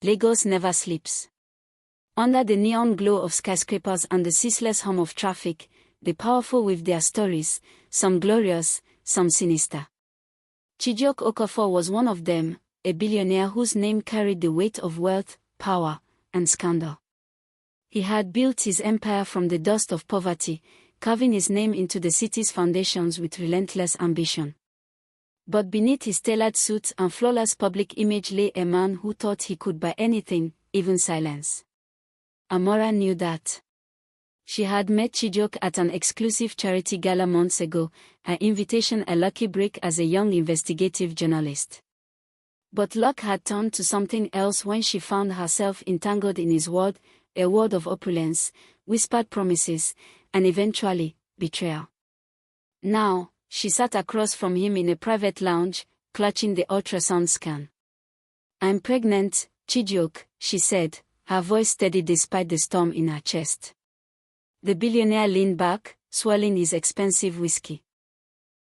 Lagos never sleeps. Under the neon glow of skyscrapers and the ceaseless hum of traffic, the powerful weave their stories, some glorious, some sinister. Chijioke Okofor was one of them, a billionaire whose name carried the weight of wealth, power, and scandal. He had built his empire from the dust of poverty, carving his name into the city's foundations with relentless ambition. But beneath his tailored suit and flawless public image lay a man who thought he could buy anything, even silence. Amara knew that. She had met Chijioke at an exclusive charity gala months ago, her invitation a lucky break as a young investigative journalist. But luck had turned to something else when she found herself entangled in his world, a world of opulence, whispered promises, and eventually, betrayal. Now, she sat across from him in a private lounge, clutching the ultrasound scan. "I'm pregnant, Chijioke," she said, her voice steady despite the storm in her chest. The billionaire leaned back, swirling his expensive whiskey.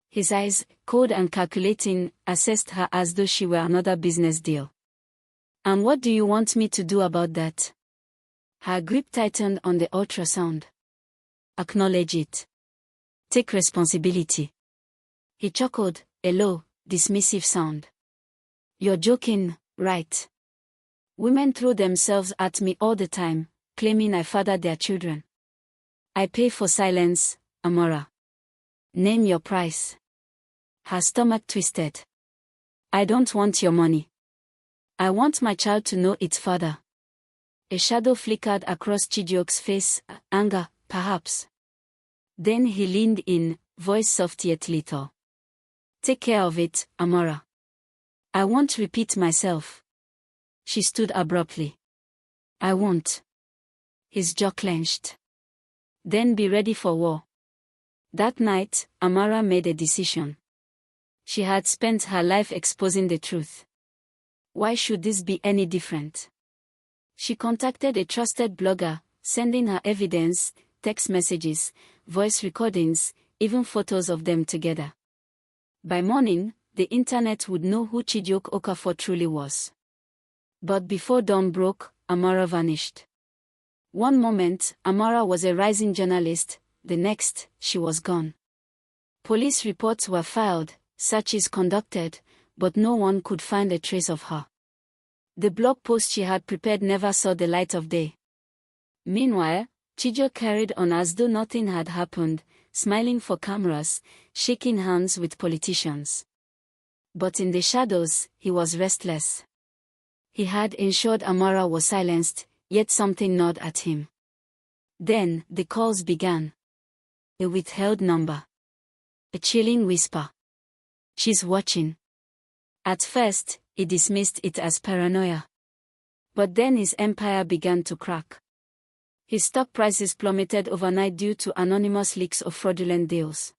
His eyes, cold and calculating, assessed her as though she were another business deal. "And what do you want me to do about that?" Her grip tightened on the ultrasound. "Acknowledge it. Take responsibility." He chuckled, a low, dismissive sound. "You're joking, right? Women throw themselves at me all the time, claiming I father their children. I pay for silence, Amara. Name your price." Her stomach twisted. "I don't want your money. I want my child to know its father." A shadow flickered across Chijioke's face, anger, perhaps. Then he leaned in, voice soft yet lethal. "Take care of it, Amara. I won't repeat myself." She stood abruptly. "I won't." His jaw clenched. "Then be ready for war." That night, Amara made a decision. She had spent her life exposing the truth. Why should this be any different? She contacted a trusted blogger, sending her evidence, text messages, voice recordings, even photos of them together. By morning, the internet would know who Chijioke Okofor truly was. But before dawn broke, Amara vanished. One moment, Amara was a rising journalist, the next, she was gone. Police reports were filed, searches conducted, but no one could find a trace of her. The blog post she had prepared never saw the light of day. Meanwhile, Chijioke carried on as though nothing had happened, smiling for cameras, shaking hands with politicians. But in the shadows, he was restless. He had ensured Amara was silenced, yet something gnawed at him. Then, the calls began. A withheld number. A chilling whisper. "She's watching." At first, he dismissed it as paranoia. But then his empire began to crack. His stock prices plummeted overnight due to anonymous leaks of fraudulent deals.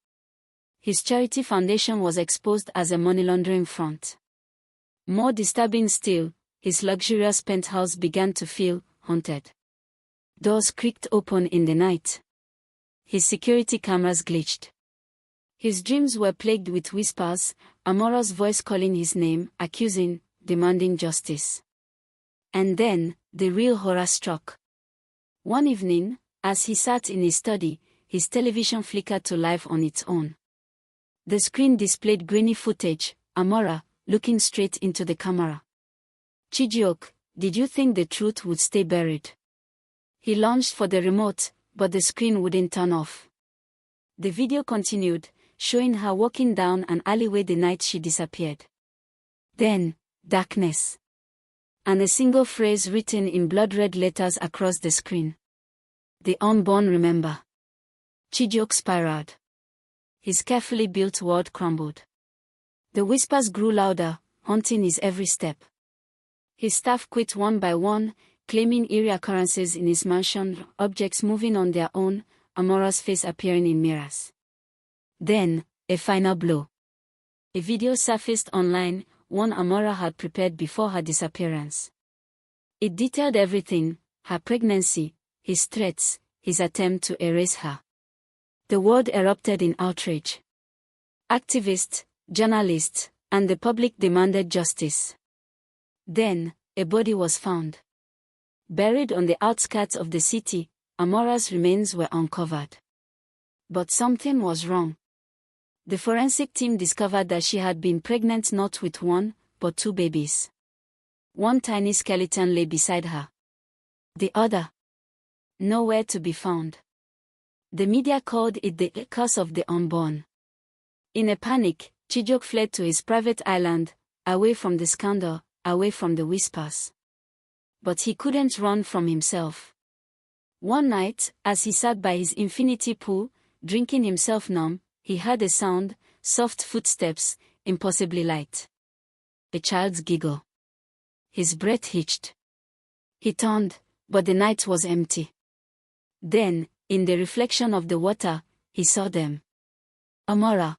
His charity foundation was exposed as a money laundering front. More disturbing still, his luxurious penthouse began to feel haunted. Doors creaked open in the night. His security cameras glitched. His dreams were plagued with whispers, Amara's voice calling his name, accusing, demanding justice. And then, the real horror struck. One evening, as he sat in his study, his television flickered to life on its own. The screen displayed grainy footage, Amara, looking straight into the camera. "Chijioke, did you think the truth would stay buried?" He lunged for the remote, but the screen wouldn't turn off. The video continued, showing her walking down an alleyway the night she disappeared. Then, darkness. And a single phrase written in blood-red letters across the screen. "The unborn remember." Chijioke spiraled. His carefully built world crumbled. The whispers grew louder, haunting his every step. His staff quit one by one, claiming eerie occurrences in his mansion, objects moving on their own, Amara's face appearing in mirrors. Then, a final blow. A video surfaced online, one Amara had prepared before her disappearance. It detailed everything: her pregnancy, his threats, his attempt to erase her. The world erupted in outrage. Activists, journalists, and the public demanded justice. Then, a body was found. Buried on the outskirts of the city, Amara's remains were uncovered. But something was wrong. The forensic team discovered that she had been pregnant not with one, but two babies. One tiny skeleton lay beside her. The other, nowhere to be found. The media called it the curse of the unborn. In a panic, Chijioke fled to his private island, away from the scandal, away from the whispers. But he couldn't run from himself. One night, as he sat by his infinity pool, drinking himself numb, he heard a sound, soft footsteps, impossibly light. A child's giggle. His breath hitched. He turned, but the night was empty. Then, in the reflection of the water, he saw them. Amara.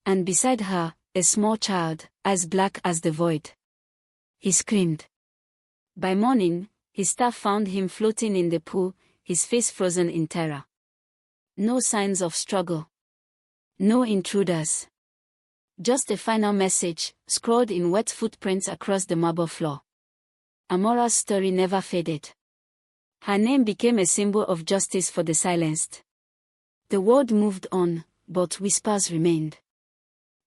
And beside her, a small child, as black as the void. He screamed. By morning, his staff found him floating in the pool, his face frozen in terror. No signs of struggle. No intruders. Just a final message, scrawled in wet footprints across the marble floor. Amara's story never faded. Her name became a symbol of justice for the silenced. The world moved on, but whispers remained.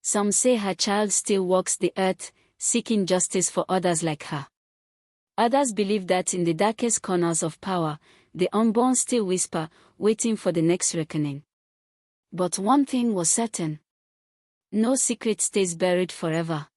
Some say her child still walks the earth, seeking justice for others like her. Others believe that in the darkest corners of power, the unborn still whisper, waiting for the next reckoning. But one thing was certain. No secret stays buried forever.